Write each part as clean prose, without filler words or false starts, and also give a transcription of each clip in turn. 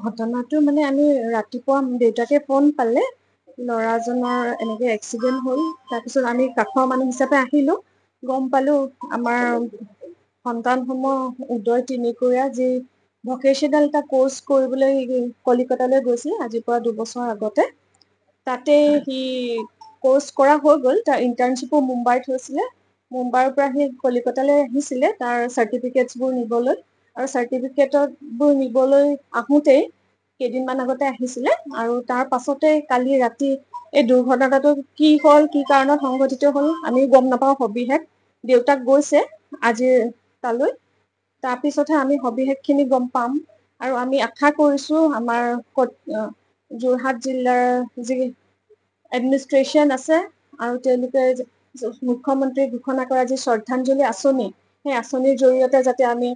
ঘটনাটো মানে আমি ৰাতিপুৱা দেউতাকে ফোন পালে ল'ৰাজনৰ এনেকে এক্সিডেণ্ট হ'ল। তাৰপিছত আমি কাষৰ মানুহ হিচাপে আহিলোঁ, গম পালোঁ আমাৰ সন্তানসমূহ উদয় তিনিকুৰীয়া যি ভকেশ্যনেল এটা কোৰ্চ কৰিবলৈ কলিকতালৈ গৈছিল আজিৰ পৰা 2 বছৰ আগতে। তাতে সি কোৰ্চ কৰা হৈ গ'ল, তাৰ ইণ্টাৰ্ণশ্বিপো মুম্বাইত হৈছিলে। মুম্বাইৰ পৰা সি কলিকতালৈ আহিছিলে তাৰ চাৰ্টিফিকেটছবোৰ নিবলৈ, আৰু চাৰ্টিফিকেটবোৰ নিবলৈ আহোঁতেই কেইদিনমান আগতে আহিছিলে, আৰু তাৰ পাছতে কালি ৰাতি এই দুৰ্ঘটনাটো কি হ'ল, কি কাৰণত সংঘটিত হ'ল আমিও গম নাপাওঁ সবিশেষ। দেউতাক গৈছে আজি তালৈ, তাৰপিছতহে আমি সবিশেষখিনি গম পাম। আৰু আমি আশা কৰিছোঁ আমাৰ যোৰহাট জিলাৰ যি এডমিনিষ্ট্ৰেশ্যন আছে আৰু তেওঁলোকে মুখ্যমন্ত্ৰী ঘোষণা কৰা যি শ্ৰদ্ধাঞ্জলি আঁচনি, সেই আঁচনিৰ জৰিয়তে যাতে আমি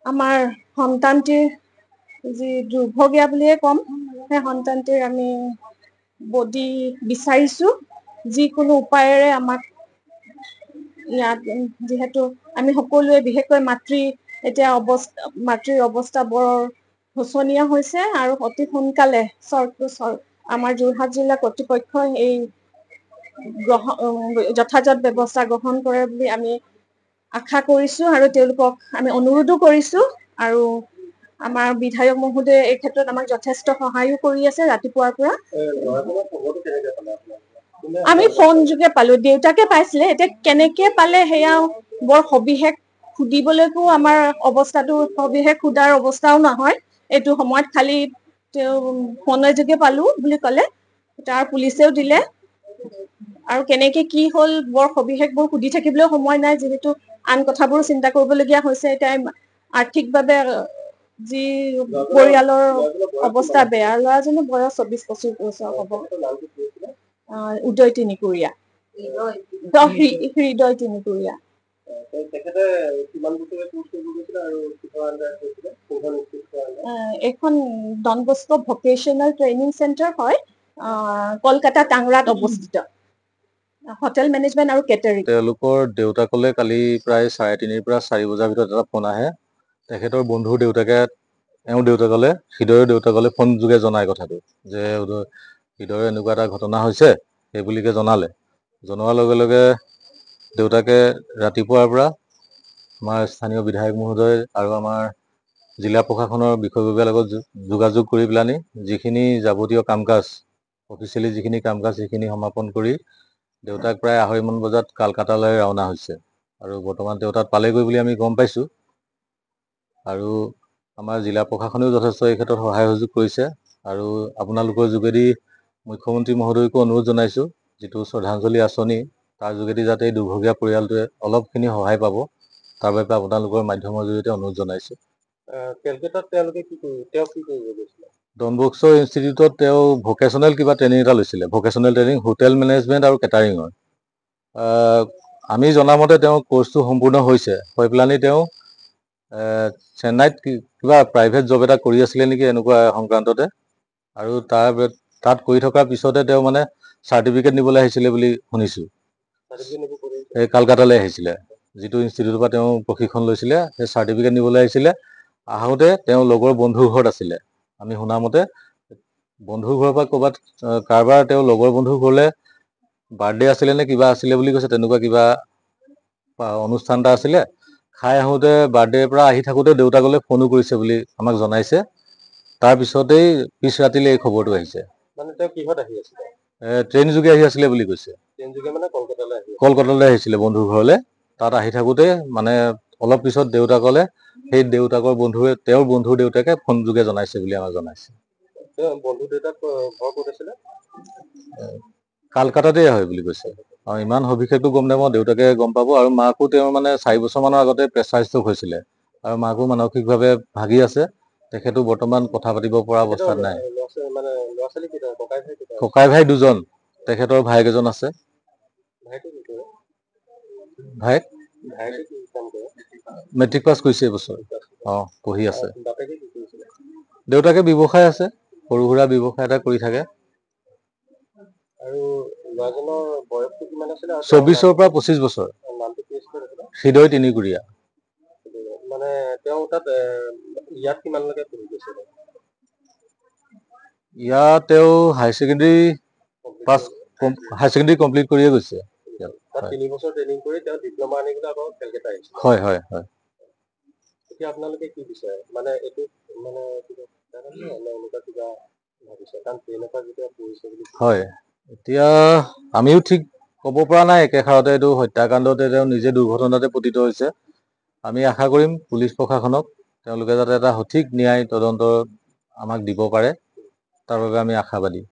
আমাৰ সন্তানটিৰ যি দুৰ্ভগীয়া বুলিয়ে ক'ম, সেই সন্তানটিৰ আমি বডি বিচাৰিছোঁ যিকোনো উপায়েৰে। আমাক ইয়াত যিহেতু আমি সকলোৱে বিশেষকৈ এতিয়া মাতৃৰ অৱস্থা বৰ শোচনীয় হৈছে, আৰু অতি সোনকালে আমাৰ যোৰহাট জিলা কৰ্তৃপক্ষই এই যথাযথ ব্যৱস্থা গ্ৰহণ কৰে বুলি আমি আশা কৰিছোঁ, আৰু তেওঁলোকক আমি অনুৰোধো কৰিছোঁ। আৰু আমাৰ বিধায়ক মহোদয়ে এই ক্ষেত্ৰত আমাক যথেষ্ট সহায়ো কৰি আছে। ৰাতিপুৱাৰ পৰা আমি ফোন যোগে পালোঁ, দেউতাকে পাইছিলে। এতিয়া কেনেকে পালে সেয়া বৰ সবিশেষ সুধিবলৈকো আমাৰ অৱস্থাটো সবিশেষ সোধাৰ অৱস্থাও নহয় এইটো সময়ত। খালি তেওঁ ফোনৰ যোগে পালোঁ বুলি ক'লে, তাৰ পুলিচেও দিলে। আৰু কেনেকে কি হ'ল বৰ সবিশেষবোৰ সুধি থাকিবলৈও সময় নাই, যিহেতু আন কথাবোৰো চিন্তা কৰিবলগীয়া হৈছে। এতিয়া আৰ্থিকভাৱে যি পৰিয়ালৰ অৱস্থা বেয়া, ল'ৰাজনৰ বয়স 24-25 বছৰ হ'ব। উদয় তিনিকুৰীয়া, হৃদয় তিনিকুৰীয়া। এইখন Don Bosco vocational training centre হয়, কলকাতা টাংৰাত অৱস্থিত। হোটেল মেনেজমেণ্ট আৰু কেটাৰিং। তেওঁলোকৰ দেউতাকলৈ কালি প্ৰায় 3:30 পৰা 4 বজাৰ ভিতৰত এটা ফোন আহে। তেখেতৰ বন্ধুৰ দেউতাকে এওঁৰ দেউতাকলৈ, হৃদয়ৰ দেউতাকলৈ ফোন যোগে জনায় কথাটো যে হৃদয়ৰ এনেকুৱা এটা ঘটনা হৈছে, সেইবুলিকে জনালে। জনোৱাৰ লগে লগে দেউতাকে ৰাতিপুৱাৰ পৰা আমাৰ স্থানীয় বিধায়ক মহোদয় আৰু আমাৰ জিলা প্ৰশাসনৰ বিষয়ববীয়াৰ লগত যোগাযোগ কৰি পেলানি যিখিনি যাৱতীয় কাম কাজ, অফিচিয়েলি যিখিনি কাম কাজ সেইখিনি সমাপন কৰি দেউতাক প্ৰায় 2:30 বজাত কলকাতালৈ ৰাওনা হৈছে। আৰু বৰ্তমান তেওঁ তাত পালেগৈ বুলি আমি গম পাইছোঁ। আৰু আমাৰ জিলা প্ৰশাসনেও যথেষ্ট এই ক্ষেত্ৰত সহায় সহযোগ কৰিছে। আৰু আপোনালোকৰ যোগেদি মুখ্যমন্ত্ৰী মহোদয়কো অনুৰোধ জনাইছোঁ, যিটো শ্ৰদ্ধাঞ্জলি আঁচনি, তাৰ যোগেদি যাতে এই দুৰ্ভগীয়া পৰিয়ালটোৱে অলপখিনি সহায় পাব, তাৰ বাবে আপোনালোকৰ মাধ্যমৰ জৰিয়তে অনুৰোধ জনাইছোঁ। কেলকাতাত তেওঁলোকে কি কৰিব গৈছিলে? ডন বস্কো ইনষ্টিটিউটত তেওঁ ভকেশ্যনেল কিবা ট্ৰেইনিং এটা লৈছিলে, ভকেশ্যনেল ট্ৰেইনিং হোটেল মেনেজমেণ্ট আৰু কেটাৰিঙৰ। আমি জনামতে তেওঁ কোৰ্চটো সম্পূৰ্ণ হৈছে, হৈ পেলানি তেওঁ চেন্নাইত কিবা প্ৰাইভেট জব এটা কৰি আছিলে নেকি এনেকুৱা সংক্ৰান্ততে। আৰু তাত কৰি থকাৰ পিছতে তেওঁ মানে চাৰ্টিফিকেট নিবলৈ আহিছিলে বুলি শুনিছোঁ। এই কলকাতালৈ আহিছিলে, যিটো ইনষ্টিটিউটৰ পৰা তেওঁ প্ৰশিক্ষণ লৈছিলে, সেই চাৰ্টিফিকেট নিবলৈ আহিছিলে। আহোঁতে তেওঁ লগৰ বন্ধুৰ ঘৰত আছিলে। আমি শুনামতে বন্ধুৰ ঘৰৰ পৰা ক'ৰবাত কাৰোবাৰ তেওঁ লগৰ বন্ধুৰ ঘৰলৈ বাৰ্থডে আছিলে নে কিবা আছিলে বুলি কৈছে, তেনেকুৱা কিবা অনুষ্ঠান এটা আছিলে। খাই আহোঁতে বাৰ্থডেৰ পৰা আহি থাকোঁতে দেউতাকলৈ ফোনো কৰিছে বুলি আমাক জনাইছে। তাৰপিছতেই পিছ ৰাতিলৈ এই খবৰটো আহিছে। মানে তেওঁ কিহত আহি আছিলে? ট্ৰেইন যোগে আহি আছিলে বুলি কৈছে। ট্ৰেইন যোগে মানে কলকাতালৈ আহিছিলে বন্ধুৰ ঘৰলৈ। তাত আহি থাকোঁতে মানে অলপ পিছত দেউতাকলে সেই দেউতাকৰ তেওঁৰ বন্ধুৰ দেউতাকে ফোন যোগে জনাইছে বুলি আমাক জনাইছে। বন্ধু দেউতাক ঘৰ ক'ত আছিলে? কলকাতাতে হয় বুলি কৈছে। আৰু ইমান সবিশেষটো গম নাপাওঁ, দেউতাকে গম পাব। আৰু মাকো তেওঁৰ মানে 4 বছৰমানৰ আগতে প্ৰেছাৰ ষ্ট্ৰোক হৈছিলে, আৰু মাকো মানসিকভাৱে ভাগি আছে। তেখেতো বৰ্তমান কথা পাতিব পৰা অৱস্থাত নাই। ককাই ভাই 2জন, তেখেতৰ ভায়েক এজন আছে। ভায়েক মেট্ৰিক পাছ কৰিছে এইবছৰ। পঢ়ি আছে। দেউতাকে ব্যৱসায় আছে, সৰু সুৰা ব্যৱসায় এটা কৰি থাকে। আৰু ল'ৰাজনৰ বয়সটো কিমান আছিলে? 24ৰ পৰা 25 বছৰ। হৃদয় তিনিকুৰীয়া। মানে তেওঁ তাত ইয়াত কিমানলৈকে পঢ়ি গৈছে? ইয়াত তেওঁ হায়াৰ ছেকেণ্ডেৰী কমপ্লিট কৰিয়ে গৈছে। তাত 3 বছৰ ট্ৰেইনিং কৰি তেওঁ ডিপ্ল'মা আনি কিনে আকৌ কেলকাটা আহিছে। হয় হয় হয়। এতিয়া আপোনালোকে কি বিচাৰে মানে এইটো মানে কিবা এনেকুৱা কিবা ভাবিছে কাৰণ ট্ৰেইনৰ পৰা যেতিয়া পঢ়িছে বুলি হয়, এতিয়া আমিও ঠিক ক'ব পৰা নাই একেষাৰতে এইটো হত্যাকাণ্ডতে তেওঁ নিজে দুৰ্ঘটনাতে পতিত হৈছে। আমি আশা কৰিম পুলিচ প্ৰশাসনক তেওঁলোকে যাতে এটা সঠিক ন্যায় তদন্ত আমাক দিব পাৰে, তাৰ বাবে আমি আশাবাদী।